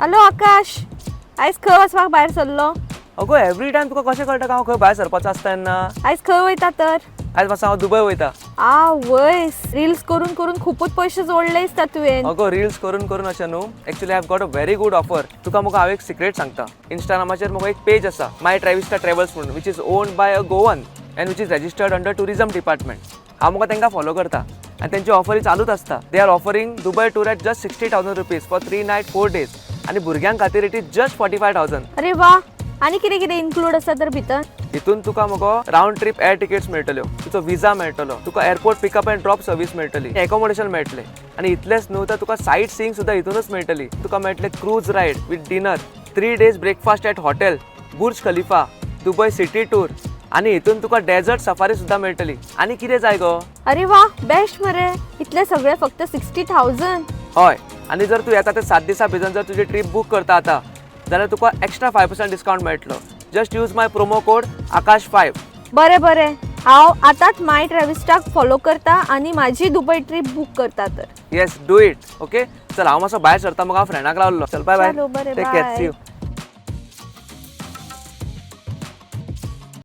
Hello आकाश, आयज खंय वचपाक भायर सरलो? अगो एवरी टायम तुका कशें कळटा का हांव खंय भायर सरपाचो आसता तेन्ना? आयज खंय वयता तर? आयज मातसो हांव दुबय वयता. वयस रील्स करून करून खूपच पयशे जोडले दिसता तुवें. अगो रील्स करून करून अशें न्हू, actually I have got a very good offer. तुका मुगो हांव एक सिक्रेट सांगता. इंस्टाग्रामाचेर मुगो एक पेज आसा, माय ट्रॅव्हिस्टा ट्रॅव्हल्स म्हणून, which is owned by a Goan and which is registered under tourism department. हांव मुगो तांकां फॉलो करता आनी तेंची ऑफरी चालूच आसता. They are offering Dubai tour at just 60,000 rupees for 3 night 4 days आनी भुरग्यां खातीर इट इज जस्ट 45,000. अरे वा, आनी कितें कितें इन्क्लूड आसा तर भितर? हितून तुका मुगो राउंड ट्रिप एअर टिकेट्स मेळटल्यो, तुजो विजा मेळटलो, तुका airport pickup and drop service मेळटली, एकोमोडेशन मेळटलें आनी इतलेंच न्हू तर तुका सायट सीइंग सुद्दां हितूनच मेळटली. तुका मेळटलें cruise ride with dinner, 3 days breakfast at hotel, Burj Khalifa, Dubai city tour आनी हितून तुका डेझर्ट सफारी सुद्दां मेळटली. आनी कितें जाय गो? अरे वा, बेस्ट मरे. इतले सगळे फक्त 60,000. हय, आनी जर तूं येता ते 7 दिसां भितर जर तुजी ट्रीप बूक करता आतां जाल्यार तुका एक्स्ट्रा 5% डिस्काउंट मेळटलो. जस्ट यूज माय प्रोमो कोड आकाश5. बरें बरें, हांव आतांच माय ट्रॅव्हिस्टाक फॉलो करता आनी म्हाजी दुबय ट्रीप बूक करता तर. Yes, do it. ओके, चल हांव मातसो भायर सरता, मग हांव फ्रेंडाक रावल्लो. चल बाय चलो, बाय, बरें, take care, bye. See you.